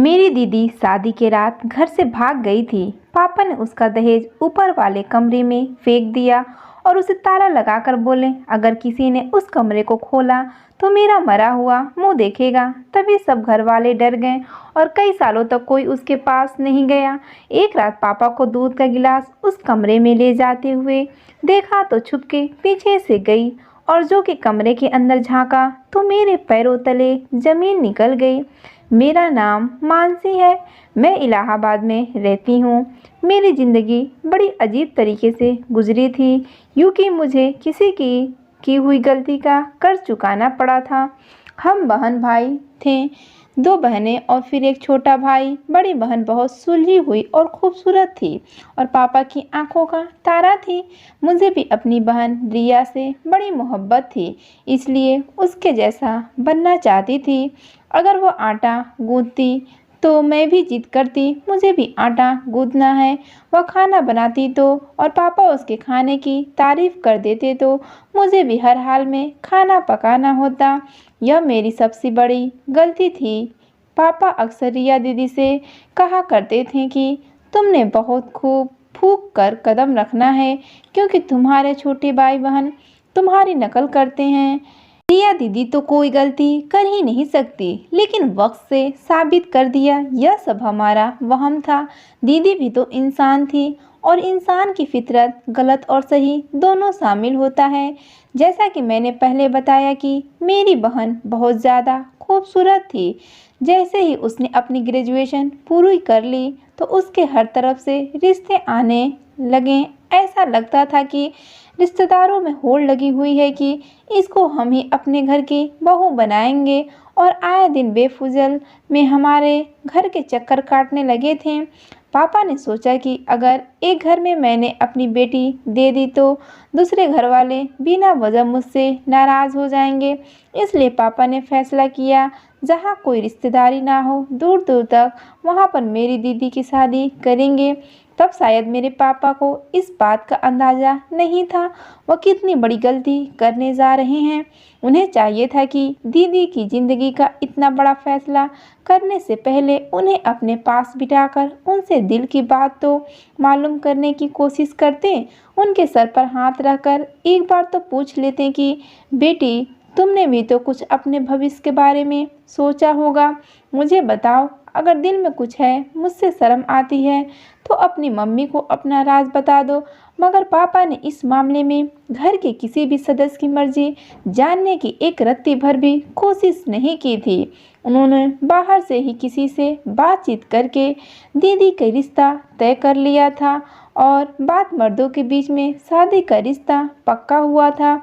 मेरी दीदी शादी के रात घर से भाग गई थी। पापा ने उसका दहेज ऊपर वाले कमरे में फेंक दिया और उसे ताला लगाकर बोले, अगर किसी ने उस कमरे को खोला तो मेरा मरा हुआ मुंह देखेगा। तभी सब घर वाले डर गए और कई सालों तक कोई उसके पास नहीं गया। एक रात पापा को दूध का गिलास उस कमरे में ले जाते हुए देखा तो छुपके पीछे से गई और जो कि कमरे के अंदर झांका तो मेरे पैरों तले जमीन निकल गई। मेरा नाम मानसी है। मैं इलाहाबाद में रहती हूँ। मेरी ज़िंदगी बड़ी अजीब तरीके से गुजरी थी, यूँ कि मुझे किसी की हुई गलती का कर्ज चुकाना पड़ा था। हम बहन भाई थे, दो बहनें और फिर एक छोटा भाई। बड़ी बहन बहुत सुलझी हुई और खूबसूरत थी और पापा की आंखों का तारा थी। मुझे भी अपनी बहन रिया से बड़ी मोहब्बत थी, इसलिए उसके जैसा बनना चाहती थी। अगर वो आटा गूंथती तो मैं भी जिद करती, मुझे भी आटा गूंथना है। वह खाना बनाती तो और पापा उसके खाने की तारीफ कर देते तो मुझे भी हर हाल में खाना पकाना होता। यह मेरी सबसे बड़ी गलती थी। पापा अक्सर रिया दीदी से कहा करते थे कि तुमने बहुत खूब फूंक कर कदम रखना है, क्योंकि तुम्हारे छोटे भाई बहन तुम्हारी नकल करते हैं। रिया दीदी तो कोई गलती कर ही नहीं सकती, लेकिन वक्त से साबित कर दिया यह सब हमारा वहम था। दीदी भी तो इंसान थी और इंसान की फितरत गलत और सही दोनों शामिल होता है। जैसा कि मैंने पहले बताया कि मेरी बहन बहुत ज़्यादा खूबसूरत थी। जैसे ही उसने अपनी ग्रेजुएशन पूरी कर ली तो उसके हर तरफ से रिश्ते आने लगे। ऐसा लगता था कि रिश्तेदारों में होड़ लगी हुई है कि इसको हम ही अपने घर की बहू बनाएंगे, और आए दिन बेफुजल में हमारे घर के चक्कर काटने लगे थे। पापा ने सोचा कि अगर एक घर में मैंने अपनी बेटी दे दी तो दूसरे घर वाले बिना वजह मुझसे नाराज़ हो जाएंगे। इसलिए पापा ने फैसला किया, जहाँ कोई रिश्तेदारी ना हो दूर दूर तक, वहाँ पर मेरी दीदी की शादी करेंगे। तब शायद मेरे पापा को इस बात का अंदाज़ा नहीं था वह कितनी बड़ी गलती करने जा रहे हैं। उन्हें चाहिए था कि दीदी की ज़िंदगी का इतना बड़ा फैसला करने से पहले उन्हें अपने पास बिठाकर उनसे दिल की बात तो मालूम करने की कोशिश करते। उनके सर पर हाथ रखकर एक बार तो पूछ लेते कि बेटी, तुमने भी तो कुछ अपने भविष्य के बारे में सोचा होगा। मुझे बताओ, अगर दिल में कुछ है, मुझसे शर्म आती है तो अपनी मम्मी को अपना राज बता दो। मगर पापा ने इस मामले में घर के किसी भी सदस्य की मर्जी जानने की एक रत्ती भर भी कोशिश नहीं की थी। उन्होंने बाहर से ही किसी से बातचीत करके दीदी का रिश्ता तय कर लिया था और बात मर्दों के बीच में शादी का रिश्ता पक्का हुआ था।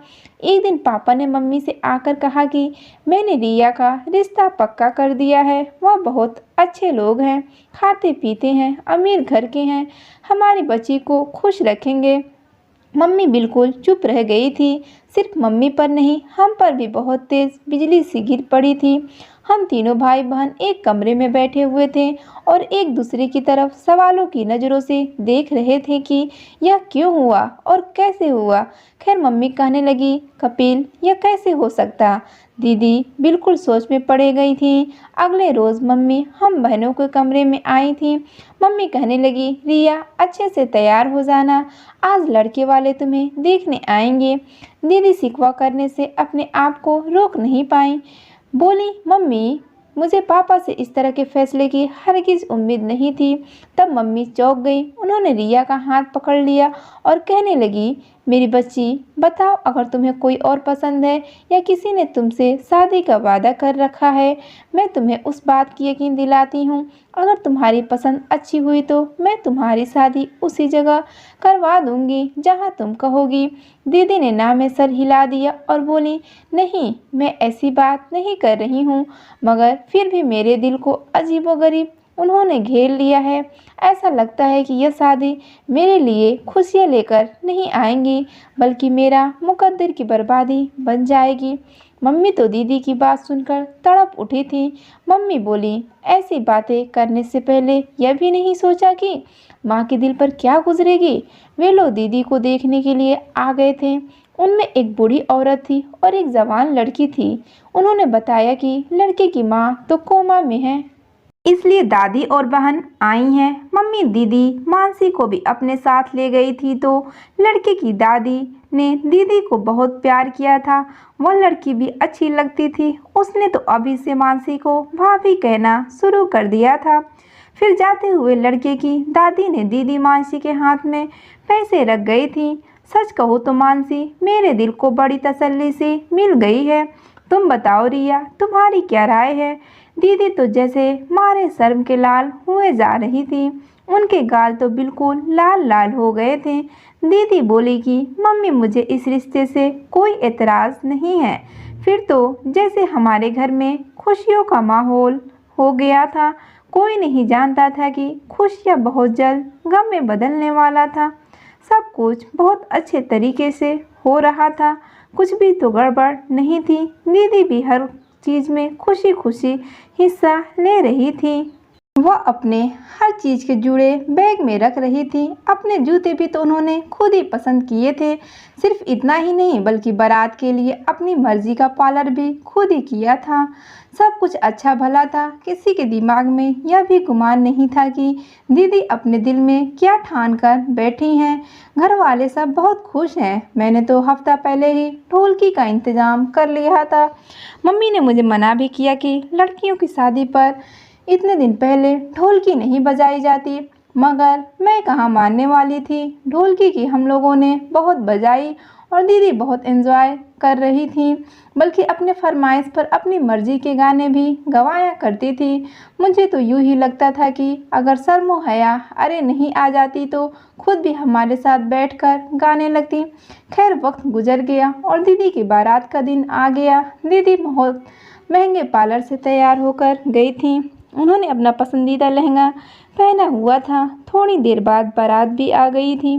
एक दिन पापा ने मम्मी से आकर कहा कि मैंने रिया का रिश्ता पक्का कर दिया है। वह बहुत अच्छे लोग हैं, खाते पीते हैं, अमीर घर के हैं, हमारी बच्ची को खुश रखेंगे। मम्मी बिल्कुल चुप रह गई थी। सिर्फ मम्मी पर नहीं, हम पर भी बहुत तेज बिजली सी गिर पड़ी थी। हम तीनों भाई बहन एक कमरे में बैठे हुए थे और एक दूसरे की तरफ सवालों की नज़रों से देख रहे थे कि यह क्यों हुआ और कैसे हुआ। खैर मम्मी कहने लगी, कपिल, यह कैसे हो सकता। दीदी बिल्कुल सोच में पड़ गई थी। अगले रोज़ मम्मी हम बहनों के कमरे में आई थी। मम्मी कहने लगी, रिया, अच्छे से तैयार हो जाना, आज लड़के वाले तुम्हें देखने आएंगे। दीदी शिकवा करने से अपने आप को रोक नहीं पाई। बोली, मम्मी, मुझे पापा से इस तरह के फैसले की हरगिज़ उम्मीद नहीं थी। तब मम्मी चौंक गई। उन्होंने रिया का हाथ पकड़ लिया और कहने लगी, मेरी बच्ची, बताओ, अगर तुम्हें कोई और पसंद है या किसी ने तुमसे शादी का वादा कर रखा है, मैं तुम्हें उस बात की यकीन दिलाती हूँ, अगर तुम्हारी पसंद अच्छी हुई तो मैं तुम्हारी शादी उसी जगह करवा दूँगी जहाँ तुम कहोगी। दीदी ने ना में सर हिला दिया और बोली, नहीं, मैं ऐसी बात नहीं कर रही हूँ, मगर फिर भी मेरे दिल को अजीबोगरीब उन्होंने घेर लिया है। ऐसा लगता है कि यह शादी मेरे लिए खुशियाँ लेकर नहीं आएंगी, बल्कि मेरा मुकद्दर की बर्बादी बन जाएगी। मम्मी तो दीदी की बात सुनकर तड़प उठी थी। मम्मी बोली, ऐसी बातें करने से पहले यह भी नहीं सोचा कि माँ के दिल पर क्या गुजरेगी। वे लोग दीदी को देखने के लिए आ गए थे। उनमें एक बूढ़ी औरत थी और एक जवान लड़की थी। उन्होंने बताया कि लड़के की माँ तो कोमा में है, इसलिए दादी और बहन आई हैं। मम्मी दीदी मानसी को भी अपने साथ ले गई थी तो लड़के की दादी ने दीदी को बहुत प्यार किया था। वह लड़की भी अच्छी लगती थी। उसने तो अभी से मानसी को भाभी कहना शुरू कर दिया था। फिर जाते हुए लड़के की दादी ने दीदी मानसी के हाथ में पैसे रख गई थी। सच कहो तो मानसी मेरे दिल को बड़ी तसल्ली से मिल गई है। तुम बताओ रिया, तुम्हारी क्या राय है? दीदी तो जैसे मारे शर्म के लाल हुए जा रही थी। उनके गाल तो बिल्कुल लाल लाल हो गए थे। दीदी बोली कि मम्मी मुझे इस रिश्ते से कोई एतराज़ नहीं है। फिर तो जैसे हमारे घर में खुशियों का माहौल हो गया था। कोई नहीं जानता था कि खुशियाँ बहुत जल्द गम में बदलने वाला था। सब कुछ बहुत अच्छे तरीके से हो रहा था। कुछ भी तो गड़बड़ नहीं थी। दीदी भी हर चीज़ में खुशी खुशी हिस्सा ले रही थी। वह अपने हर चीज़ के जुड़े बैग में रख रही थी। अपने जूते भी तो उन्होंने खुद ही पसंद किए थे। सिर्फ इतना ही नहीं बल्कि बारात के लिए अपनी मर्जी का पार्लर भी खुद ही किया था। सब कुछ अच्छा भला था। किसी के दिमाग में यह भी गुमान नहीं था कि दीदी अपने दिल में क्या ठान कर बैठी हैं। घर वाले सब बहुत खुश हैं। मैंने तो हफ्ता पहले ही ढोलकी का इंतज़ाम कर लिया था। मम्मी ने मुझे मना भी किया कि लड़कियों की शादी पर इतने दिन पहले ढोलकी नहीं बजाई जाती, मगर मैं कहाँ मानने वाली थी। ढोलकी की हम लोगों ने बहुत बजाई और दीदी बहुत एंजॉय कर रही थी। बल्कि अपने फरमाइश पर अपनी मर्जी के गाने भी गवाया करती थी। मुझे तो यूँ ही लगता था कि अगर शर्मो हया अरे नहीं आ जाती तो खुद भी हमारे साथ बैठकर गाने लगती। खैर वक्त गुजर गया और दीदी की बारात का दिन आ गया। दीदी बहुत महंगे पार्लर से तैयार होकर गई थी। उन्होंने अपना पसंदीदा लहंगा पहना हुआ था। थोड़ी देर बाद बारात भी आ गई थी।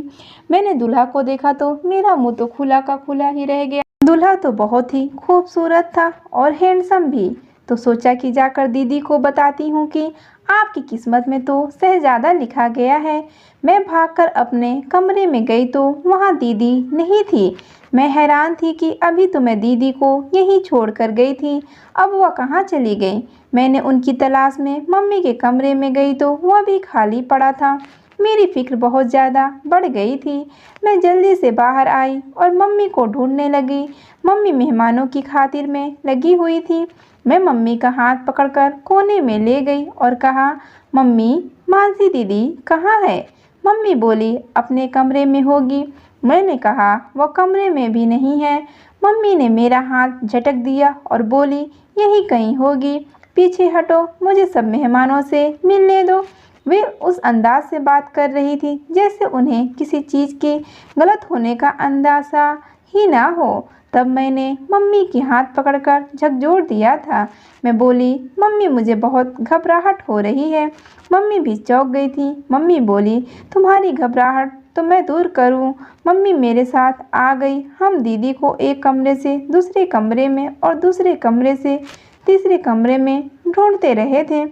मैंने दूल्हा को देखा तो मेरा मुंह तो खुला का खुला ही रह गया। दूल्हा तो बहुत ही खूबसूरत था और हैंडसम भी। तो सोचा कि जाकर दीदी को बताती हूँ कि आपकी किस्मत में तो शहजादा लिखा गया है। मैं भागकर अपने कमरे में गई तो वहाँ दीदी नहीं थी। मैं हैरान थी कि अभी तो मैं दीदी को यहीं छोड़कर गई थी, अब वह कहाँ चली गई। मैंने उनकी तलाश में मम्मी के कमरे में गई तो वह भी खाली पड़ा था। मेरी फिक्र बहुत ज़्यादा बढ़ गई थी। मैं जल्दी से बाहर आई और मम्मी को ढूंढने लगी। मम्मी मेहमानों की खातिर में लगी हुई थी। मैं मम्मी का हाथ पकड़कर कोने में ले गई और कहा, मम्मी मानसी दीदी कहाँ है? मम्मी बोली, अपने कमरे में होगी। मैंने कहा, वह कमरे में भी नहीं है। मम्मी ने मेरा हाथ झटक दिया और बोली, यही कहीं होगी, पीछे हटो, मुझे सब मेहमानों से मिलने दो। वे उस अंदाज से बात कर रही थी जैसे उन्हें किसी चीज़ के गलत होने का अंदाज़ा ही ना हो। तब मैंने मम्मी के हाथ पकड़कर झकझोर दिया था। मैं बोली, मम्मी मुझे बहुत घबराहट हो रही है। मम्मी भी चौंक गई थी। मम्मी बोली, तुम्हारी घबराहट तो मैं दूर करूं। मम्मी मेरे साथ आ गई। हम दीदी को एक कमरे से दूसरे कमरे में और दूसरे कमरे से तीसरे कमरे में ढूंढते रहे थे,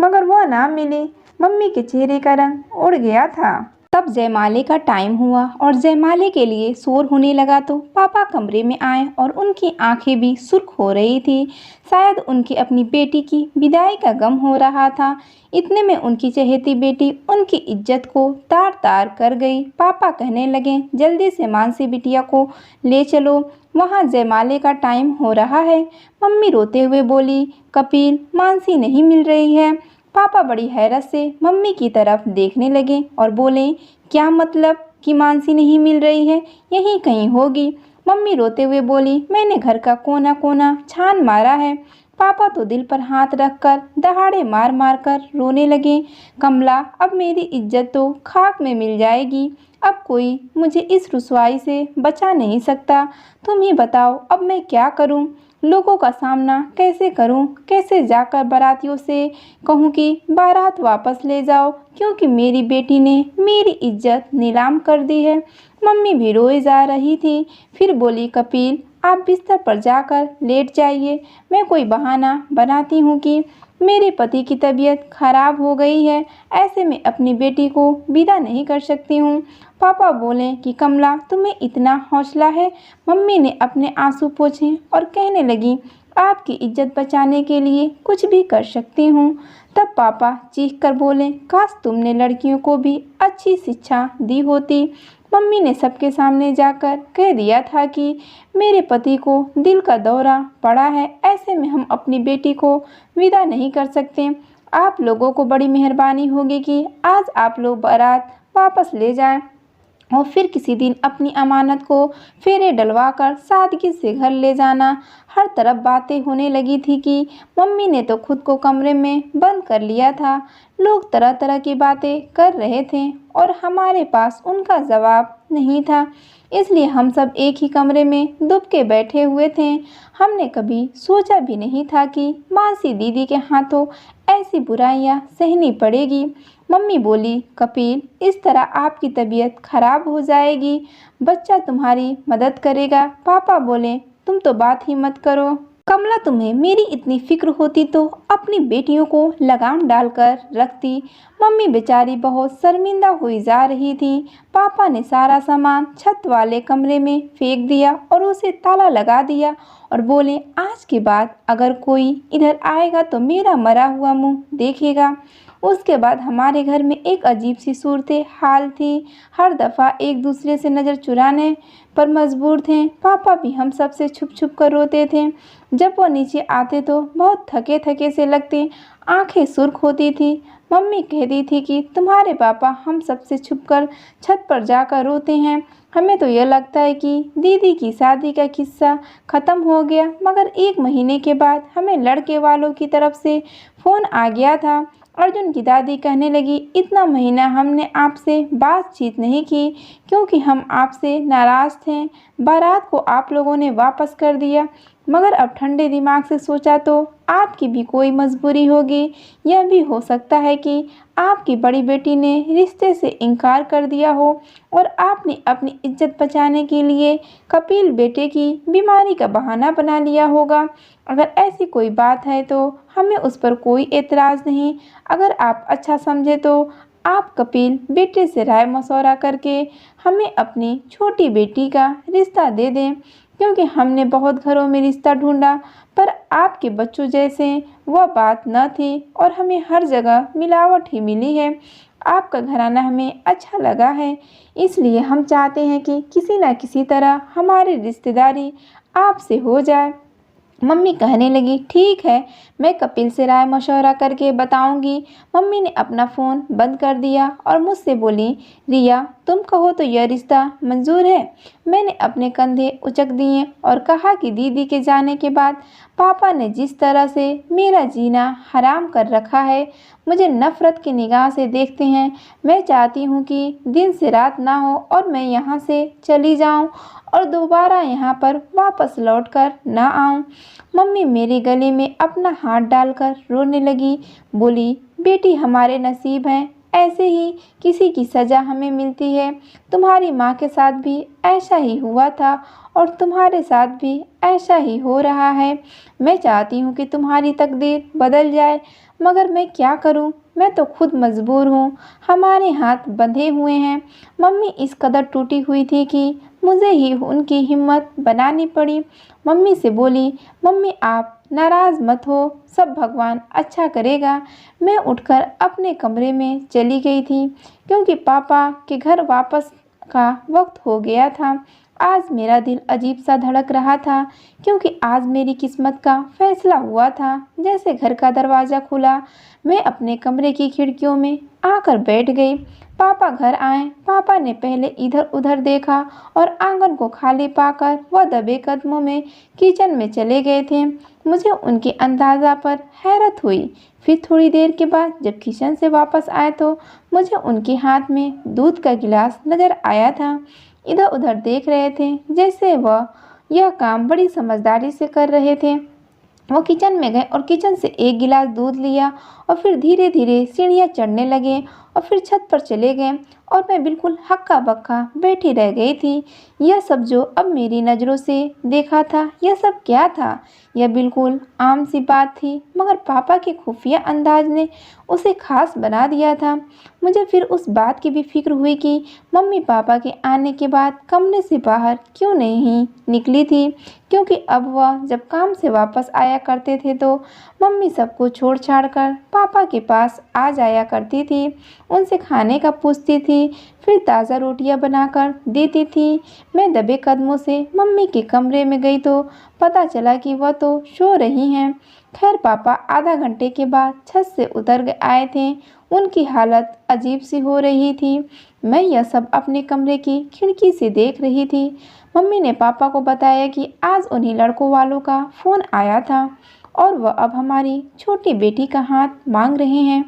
मगर वह ना मिली। मम्मी के चेहरे का रंग उड़ गया था। तब जयमाले का टाइम हुआ और जयमाले के लिए शोर होने लगा तो पापा कमरे में आए और उनकी आंखें भी सुर्ख हो रही थी। शायद उनकी अपनी बेटी की विदाई का गम हो रहा था। इतने में उनकी चहेती बेटी उनकी इज्जत को तार तार कर गई। पापा कहने लगे, जल्दी से मानसी बिटिया को ले चलो, वहाँ जयमाले का टाइम हो रहा है। मम्मी रोते हुए बोली, कपिल मानसी नहीं मिल रही है। पापा बड़ी हैरत से मम्मी की तरफ देखने लगे और बोले, क्या मतलब कि मानसी नहीं मिल रही है? यहीं कहीं होगी। मम्मी रोते हुए बोली, मैंने घर का कोना कोना छान मारा है। पापा तो दिल पर हाथ रखकर दहाड़े मार मार कर रोने लगे। कमला, अब मेरी इज्जत तो खाक में मिल जाएगी। अब कोई मुझे इस रुसवाई से बचा नहीं सकता। तुम ही बताओ अब मैं क्या करूं? लोगों का सामना कैसे करूं? कैसे जाकर बारातियों से कहूं कि बारात वापस ले जाओ, क्योंकि मेरी बेटी ने मेरी इज्जत नीलाम कर दी है। मम्मी भी रोए जा रही थी। फिर बोली, कपिल आप बिस्तर पर जाकर लेट जाइए। मैं कोई बहाना बनाती हूँ कि मेरे पति की तबीयत खराब हो गई है, ऐसे में अपनी बेटी को विदा नहीं कर सकती हूँ। पापा बोले कि कमला तुम्हें इतना हौसला है। मम्मी ने अपने आंसू पोंछे और कहने लगी, आपकी इज्जत बचाने के लिए कुछ भी कर सकती हूँ। तब पापा चीख कर बोले, काश तुमने लड़कियों को भी अच्छी शिक्षा दी होती। मम्मी ने सबके सामने जाकर कह दिया था कि मेरे पति को दिल का दौरा पड़ा है, ऐसे में हम अपनी बेटी को विदा नहीं कर सकते। आप लोगों को बड़ी मेहरबानी होगी कि आज आप लोग बारात वापस ले जाएं और फिर किसी दिन अपनी अमानत को फेरे डलवा कर सादगी से घर ले जाना। हर तरफ बातें होने लगी थी कि मम्मी ने तो खुद को कमरे में बंद कर लिया था। लोग तरह तरह की बातें कर रहे थे और हमारे पास उनका जवाब नहीं था, इसलिए हम सब एक ही कमरे में दुब के बैठे हुए थे। हमने कभी सोचा भी नहीं था कि मासी दीदी के हाथों ऐसी बुराइयां सहनी पड़ेगी। मम्मी बोली, कपिल, इस तरह आपकी तबीयत खराब हो जाएगी, बच्चा तुम्हारी मदद करेगा। पापा बोले, तुम तो बात ही मत करो कमला, तुम्हें मेरी इतनी फिक्र होती तो अपनी बेटियों को लगाम डालकर रखती। मम्मी बेचारी बहुत शर्मिंदा हुई जा रही थी। पापा ने सारा सामान छत वाले कमरे में फेंक दिया और उसे ताला लगा दिया और बोले, आज के बाद अगर कोई इधर आएगा तो मेरा मरा हुआ मुंह देखेगा। उसके बाद हमारे घर में एक अजीब सी सूरत हाल थी। हर दफ़ा एक दूसरे से नज़र चुराने पर मजबूर थे। पापा भी हम सब से छुप छुप कर रोते थे। जब वो नीचे आते तो बहुत थके थके से लगते, आंखें सुर्ख होती थी। मम्मी कहती थी कि तुम्हारे पापा हम सब से छुप कर छत पर जाकर रोते हैं। हमें तो यह लगता है कि दीदी की शादी का किस्सा ख़त्म हो गया, मगर 1 महीने के बाद हमें लड़के वालों की तरफ से फ़ोन आ गया था। अर्जुन की दादी कहने लगी, इतना महीना हमने आपसे बातचीत नहीं की क्योंकि हम आपसे नाराज़ थे। बारात को आप लोगों ने वापस कर दिया, मगर अब ठंडे दिमाग से सोचा तो आपकी भी कोई मजबूरी होगी। यह भी हो सकता है कि आपकी बड़ी बेटी ने रिश्ते से इनकार कर दिया हो और आपने अपनी इज्जत बचाने के लिए कपिल बेटे की बीमारी का बहाना बना लिया होगा। अगर ऐसी कोई बात है तो हमें उस पर कोई एतराज़ नहीं। अगर आप अच्छा समझे तो आप कपिल बेटे से राय मशवरा करके हमें अपनी छोटी बेटी का रिश्ता दे दें, क्योंकि हमने बहुत घरों में रिश्ता ढूंढा पर आपके बच्चों जैसे वह बात न थी और हमें हर जगह मिलावट ही मिली है। आपका घराना हमें अच्छा लगा है, इसलिए हम चाहते हैं कि किसी न किसी तरह हमारी रिश्तेदारी आपसे हो जाए। मम्मी कहने लगी, ठीक है, मैं कपिल से राय मशवरा करके बताऊंगी। मम्मी ने अपना फ़ोन बंद कर दिया और मुझसे बोली, रिया, तुम कहो तो यह रिश्ता मंजूर है। मैंने अपने कंधे उचक दिए और कहा कि दीदी के जाने के बाद पापा ने जिस तरह से मेरा जीना हराम कर रखा है, मुझे नफ़रत की निगाह से देखते हैं। मैं चाहती हूँ कि दिन से रात ना हो और मैं यहाँ से चली जाऊँ और दोबारा यहाँ पर वापस लौटकर ना आऊँ। मम्मी मेरे गले में अपना हाथ डालकर रोने लगी। बोली, बेटी, हमारे नसीब हैं, ऐसे ही किसी की सज़ा हमें मिलती है। तुम्हारी माँ के साथ भी ऐसा ही हुआ था और तुम्हारे साथ भी ऐसा ही हो रहा है। मैं चाहती हूँ कि तुम्हारी तकदीर बदल जाए, मगर मैं क्या करूँ, मैं तो खुद मजबूर हूँ। हमारे हाथ बंधे हुए हैं। मम्मी इस कदर टूटी हुई थी कि मुझे ही उनकी हिम्मत बनानी पड़ी। मम्मी से बोली, मम्मी आप नाराज़ मत हो, सब भगवान अच्छा करेगा। मैं उठकर अपने कमरे में चली गई थी क्योंकि पापा के घर वापस का वक्त हो गया था। आज मेरा दिल अजीब सा धड़क रहा था क्योंकि आज मेरी किस्मत का फैसला हुआ था। जैसे घर का दरवाज़ा खुला, मैं अपने कमरे की खिड़कियों में आकर बैठ गई। पापा घर आए। पापा ने पहले इधर उधर देखा और आंगन को खाली पाकर वह दबे कदमों में किचन में चले गए थे। मुझे उनके अंदाज़ा पर हैरत हुई। फिर थोड़ी देर के बाद जब किचन से वापस आए तो मुझे उनके हाथ में दूध का गिलास नज़र आया था। इधर उधर देख रहे थे जैसे वह यह काम बड़ी समझदारी से कर रहे थे। वो किचन में गए और किचन से एक गिलास दूध लिया और फिर धीरे धीरे सीढ़ियाँ चढ़ने लगे और फिर छत पर चले गए और मैं बिल्कुल हक्का बक्का बैठी रह गई थी। यह सब जो अब मेरी नज़रों से देखा था, यह सब क्या था? यह बिल्कुल आम सी बात थी, मगर पापा के खुफिया अंदाज ने उसे खास बना दिया था। मुझे फिर उस बात की भी फिक्र हुई कि मम्मी पापा के आने के बाद कमरे से बाहर क्यों नहीं निकली थी, क्योंकि अब वह जब काम से वापस आया करते थे तो मम्मी सबको छोड़ छाड़ कर पापा के पास आ जाया करती थी, उनसे खाने का पूछती थी, फिर ताज़ा रोटियां बनाकर देती थी। मैं दबे कदमों से मम्मी के कमरे में गई तो पता चला कि वह तो सो रही हैं। खैर पापा आधा घंटे के बाद छत से उतर आए थे। उनकी हालत अजीब सी हो रही थी। मैं यह सब अपने कमरे की खिड़की से देख रही थी। मम्मी ने पापा को बताया कि आज उन्हीं लड़कों वालों का फ़ोन आया था और वह अब हमारी छोटी बेटी का हाथ मांग रहे हैं।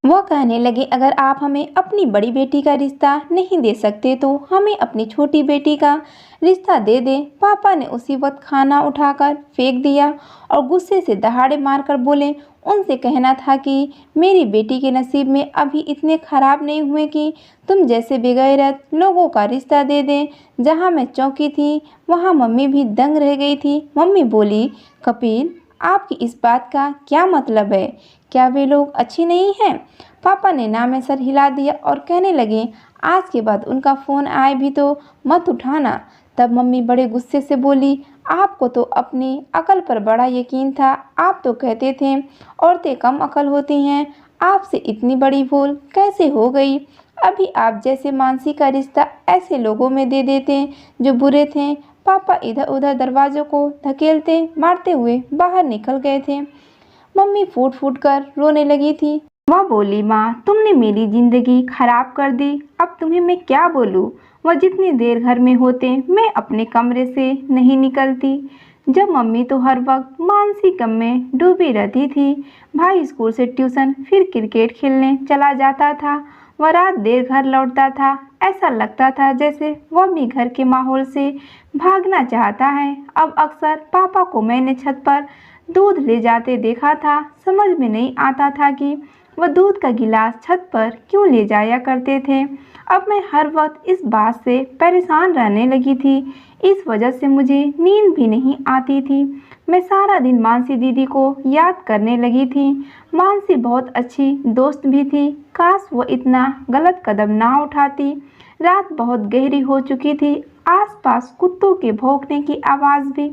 वह कहने लगे अगर आप हमें अपनी बड़ी बेटी का रिश्ता नहीं दे सकते तो हमें अपनी छोटी बेटी का रिश्ता दे दें। पापा ने उसी वक्त खाना उठाकर फेंक दिया और गुस्से से दहाड़े मारकर बोले, उनसे कहना था कि मेरी बेटी के नसीब में अभी इतने खराब नहीं हुए कि तुम जैसे बेगैरत लोगों का रिश्ता दे दें। जहाँ मैं चौंकी थी वहाँ मम्मी भी दंग रह गई थी। मम्मी बोली, कपिल आपकी इस बात का क्या मतलब है? क्या वे लोग अच्छी नहीं हैं? पापा ने ना में सर हिला दिया और कहने लगे, आज के बाद उनका फ़ोन आए भी तो मत उठाना। तब मम्मी बड़े गुस्से से बोली, आपको तो अपनी अकल पर बड़ा यकीन था। आप तो कहते थे औरतें कम अकल होती हैं। आपसे इतनी बड़ी भूल कैसे हो गई? अभी आप जैसे मानसी का रिश्ता ऐसे लोगों में दे देते जो बुरे थे। पापा इधर उधर दरवाज़ों को धकेलते मारते हुए बाहर निकल गए थे। मम्मी फूट फूट कर रोने लगी थी। वह बोली, माँ तुमने मेरी ज़िंदगी खराब कर दी। अब तुम्हें मैं क्या बोलूँ? वह जितनी देर घर में होते मैं अपने कमरे से नहीं निकलती। जब मम्मी तो हर वक्त मानसिक गम में डूबी रहती थी। भाई स्कूल से ट्यूशन फिर क्रिकेट खेलने चला जाता था। वह रात देर घर लौटता था। ऐसा लगता था जैसे वह भी घर के माहौल से भागना चाहता है। अब अक्सर पापा को मैंने छत पर दूध ले जाते देखा था। समझ में नहीं आता था कि वह दूध का गिलास छत पर क्यों ले जाया करते थे। अब मैं हर वक्त इस बात से परेशान रहने लगी थी। इस वजह से मुझे नींद भी नहीं आती थी। मैं सारा दिन मानसी दीदी को याद करने लगी थी। मानसी बहुत अच्छी दोस्त भी थी। काश वो इतना गलत कदम ना उठाती। रात बहुत गहरी हो चुकी थी। आसपास कुत्तों के भौंकने की आवाज़ भी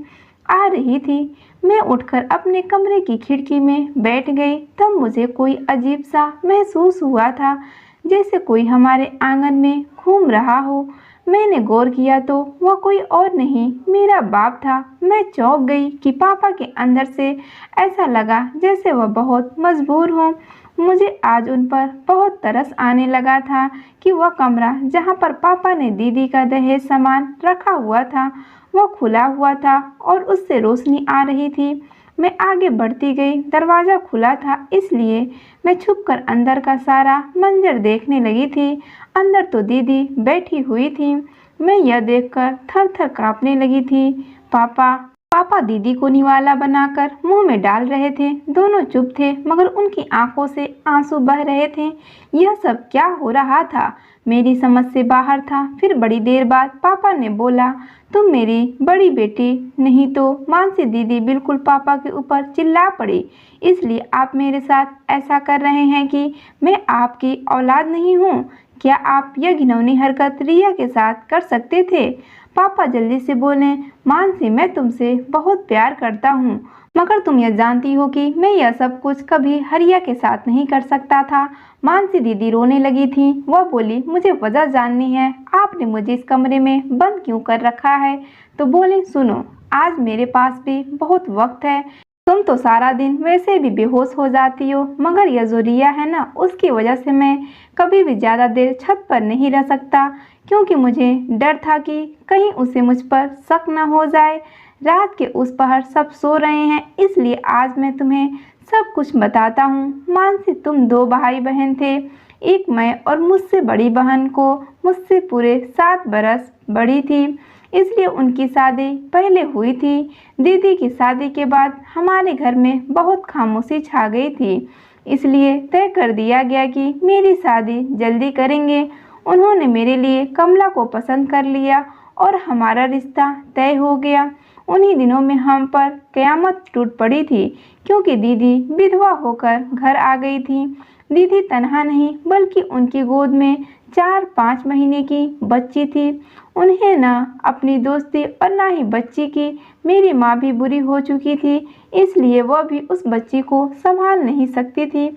आ रही थी। मैं उठकर अपने कमरे की खिड़की में बैठ गई। तब मुझे कोई अजीब सा महसूस हुआ था, जैसे कोई हमारे आंगन में घूम रहा हो। मैंने गौर किया तो वह कोई और नहीं, मेरा बाप था। मैं चौंक गई कि पापा के अंदर से ऐसा लगा जैसे वह बहुत मजबूर हों। मुझे आज उन पर बहुत तरस आने लगा था कि वह कमरा जहाँ पर पापा ने दीदी का दहेज सामान रखा हुआ था वह खुला हुआ था और उससे रोशनी आ रही थी। मैं आगे बढ़ती गई। दरवाज़ा खुला था, इसलिए मैं छुपकर अंदर का सारा मंजर देखने लगी थी। अंदर तो दीदी बैठी हुई थी। मैं यह देखकर थर थर काँपने लगी थी। पापा पापा दीदी को निवाला बनाकर मुंह में डाल रहे थे। दोनों चुप थे, मगर उनकी आंखों से आंसू बह रहे थे। यह सब क्या हो रहा था? मेरी समझ से बाहर था। फिर बड़ी देर बाद पापा ने बोला, तुम मेरी बड़ी बेटी नहीं तो? मानसी दीदी बिल्कुल पापा के ऊपर चिल्ला पड़ी। इसलिए आप मेरे साथ ऐसा कर रहे हैं कि मैं आपकी औलाद नहीं हूँ? क्या आप यह घिनौनी हरकत रिया के साथ कर सकते थे? पापा जल्दी से बोले, मानसी मैं तुमसे बहुत प्यार करता हूँ, मगर तुम यह जानती हो कि मैं यह सब कुछ कभी हरिया के साथ नहीं कर सकता था। मानसी दीदी रोने लगी थी। वह बोली, मुझे वजह जाननी है। आपने मुझे इस कमरे में बंद क्यों कर रखा है? तो बोले, सुनो, आज मेरे पास भी बहुत वक्त है। तुम तो सारा दिन वैसे भी बेहोश हो जाती हो, मगर यह जो रिया है ना, उसकी वजह से मैं कभी भी ज़्यादा देर छत पर नहीं रह सकता, क्योंकि मुझे डर था कि कहीं उसे मुझ पर शक न हो जाए। रात के उस पहर सब सो रहे हैं, इसलिए आज मैं तुम्हें सब कुछ बताता हूँ। मानसी तुम दो भाई बहन थे, एक मैं और मुझसे बड़ी बहन को मुझसे पूरे 7 बरस बड़ी थी, इसलिए उनकी शादी पहले हुई थी। दीदी की शादी के बाद हमारे घर में बहुत खामोशी छा गई थी, इसलिए तय कर दिया गया कि मेरी शादी जल्दी करेंगे। उन्होंने मेरे लिए कमला को पसंद कर लिया और हमारा रिश्ता तय हो गया। उन्हीं दिनों में हम पर कयामत टूट पड़ी थी, क्योंकि दीदी विधवा होकर घर आ गई थी। दीदी तनहा नहीं, बल्कि उनकी गोद में 4-5 महीने की बच्ची थी। उन्हें ना अपनी दोस्ती और ना ही बच्ची की मेरी माँ भी बुरी हो चुकी थी, इसलिए वह भी उस बच्ची को संभाल नहीं सकती थी।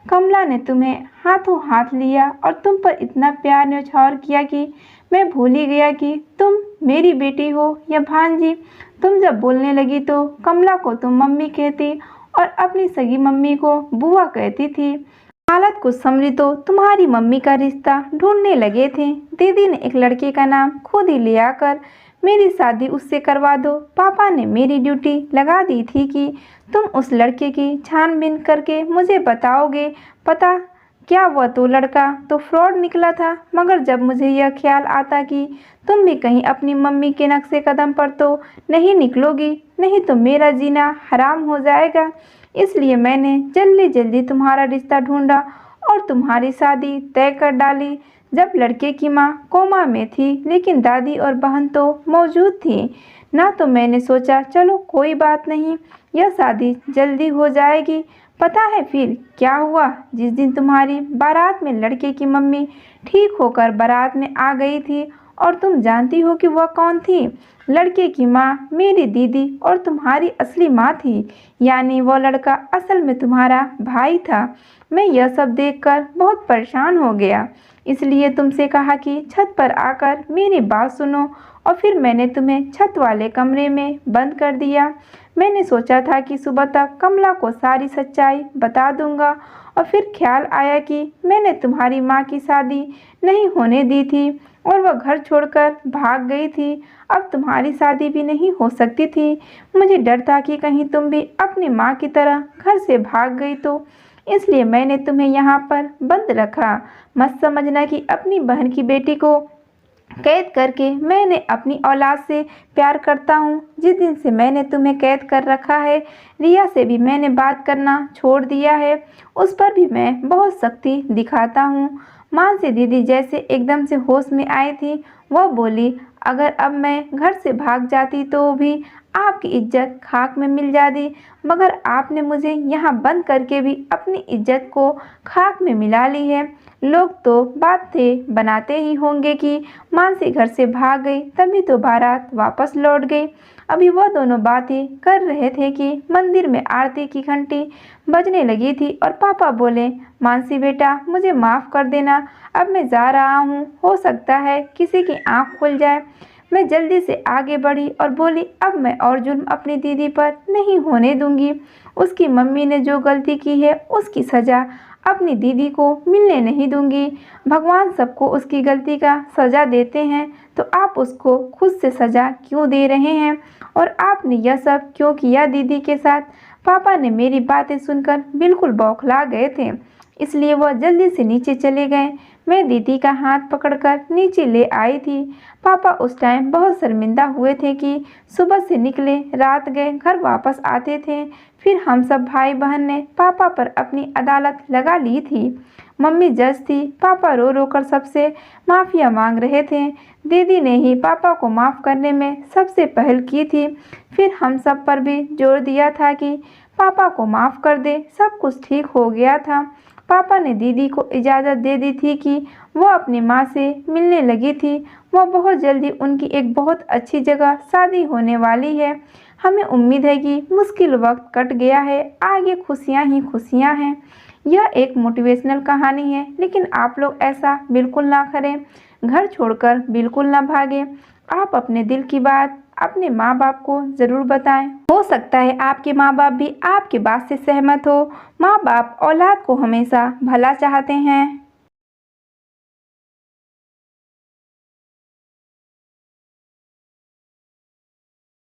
कमला ने तुम्हें हाथों हाथ लिया और तुम पर इतना प्यार न्यौछावर किया कि मैं भूल ही गया कि तुम मेरी बेटी हो या भांजी। तुम जब बोलने लगी तो कमला को तुम मम्मी कहती और अपनी सगी मम्मी को बुआ कहती थी। हालत कुछ समझी तो तुम्हारी मम्मी का रिश्ता ढूंढने लगे थे। दीदी ने एक लड़के का नाम खुद ही ले आकर मेरी शादी उससे करवा दो। पापा ने मेरी ड्यूटी लगा दी थी कि तुम उस लड़के की छानबीन करके मुझे बताओगे। पता क्या, वह तो लड़का तो फ्रॉड निकला था। मगर जब मुझे यह ख्याल आता कि तुम भी कहीं अपनी मम्मी के नक्शे कदम पर तो नहीं निकलोगी, नहीं तो मेरा जीना हराम हो जाएगा, इसलिए मैंने जल्दी जल्दी तुम्हारा रिश्ता ढूंढा और तुम्हारी शादी तय कर डाली। जब लड़के की माँ कोमा में थी, लेकिन दादी और बहन तो मौजूद थी ना, तो मैंने सोचा चलो कोई बात नहीं, यह शादी जल्दी हो जाएगी। पता है फिर क्या हुआ? जिस दिन तुम्हारी बारात में लड़के की मम्मी ठीक होकर बारात में आ गई थी, और तुम जानती हो कि वह कौन थी? लड़के की माँ मेरी दीदी और तुम्हारी असली माँ थी, यानी वह लड़का असल में तुम्हारा भाई था। मैं यह सब देखकर बहुत परेशान हो गया, इसलिए तुमसे कहा कि छत पर आकर मेरी बात सुनो, और फिर मैंने तुम्हें छत वाले कमरे में बंद कर दिया। मैंने सोचा था कि सुबह तक कमला को सारी सच्चाई बता दूंगा, और फिर ख्याल आया कि मैंने तुम्हारी माँ की शादी नहीं होने दी थी और वह घर छोड़कर भाग गई थी। अब तुम्हारी शादी भी नहीं हो सकती थी। मुझे डर था कि कहीं तुम भी अपनी माँ की तरह घर से भाग गई तो, इसलिए मैंने तुम्हें यहाँ पर बंद रखा। मत समझना कि अपनी बहन की बेटी को कैद करके मैंने अपनी औलाद से प्यार करता हूँ। जिस दिन से मैंने तुम्हें कैद कर रखा है, रिया से भी मैंने बात करना छोड़ दिया है। उस पर भी मैं बहुत सख्ती दिखाता हूँ। मानसी दीदी जैसे एकदम से होश में आई थी, वह बोली, अगर अब मैं घर से भाग जाती तो भी आपकी इज्जत खाक में मिल जाती, मगर आपने मुझे यहाँ बंद करके भी अपनी इज्जत को खाक में मिला ली है। लोग तो बातें बनाते ही होंगे कि मानसी घर से भाग गई, तभी तो बारात वापस लौट गई। अभी वह दोनों बातें कर रहे थे कि मंदिर में आरती की घंटी बजने लगी थी और पापा बोले, मानसी बेटा मुझे माफ़ कर देना, अब मैं जा रहा हूँ, हो सकता है किसी की आँख खुल जाए। मैं जल्दी से आगे बढ़ी और बोली, अब मैं और जुल्म अपनी दीदी पर नहीं होने दूंगी। उसकी मम्मी ने जो गलती की है उसकी सज़ा अपनी दीदी को मिलने नहीं दूंगी। भगवान सबको उसकी गलती का सज़ा देते हैं, तो आप उसको खुद से सज़ा क्यों दे रहे हैं? और आपने यह सब क्यों किया दीदी के साथ? पापा ने मेरी बातें सुनकर बिल्कुल बौखला गए थे, इसलिए वह जल्दी से नीचे चले गए। मैं दीदी का हाथ पकड़कर नीचे ले आई थी। पापा उस टाइम बहुत शर्मिंदा हुए थे कि सुबह से निकले, रात गए, घर वापस आते थे। फिर हम सब भाई बहन ने पापा पर अपनी अदालत लगा ली थी। मम्मी जज थी, पापा रो रो कर सबसे माफ़िया मांग रहे थे। दीदी ने ही पापा को माफ़ करने में सबसे पहल की थी। फिर हम सब पर भी जोर दिया था कि पापा को माफ़ कर दे, सब कुछ ठीक हो गया था। पापा ने दीदी को इजाज़त दे दी थी कि वह अपनी माँ से मिलने लगी थी। वह बहुत जल्दी उनकी एक बहुत अच्छी जगह शादी होने वाली है। हमें उम्मीद है कि मुश्किल वक्त कट गया है, आगे खुशियाँ ही खुशियाँ हैं। यह एक मोटिवेशनल कहानी है, लेकिन आप लोग ऐसा बिल्कुल ना करें, घर छोड़कर बिल्कुल ना भागें। आप अपने दिल की बात अपने माँ बाप को ज़रूर बताएं। हो सकता है आपके माँ बाप भी आपकी बात से सहमत हो। माँ बाप औलाद को हमेशा भला चाहते हैं।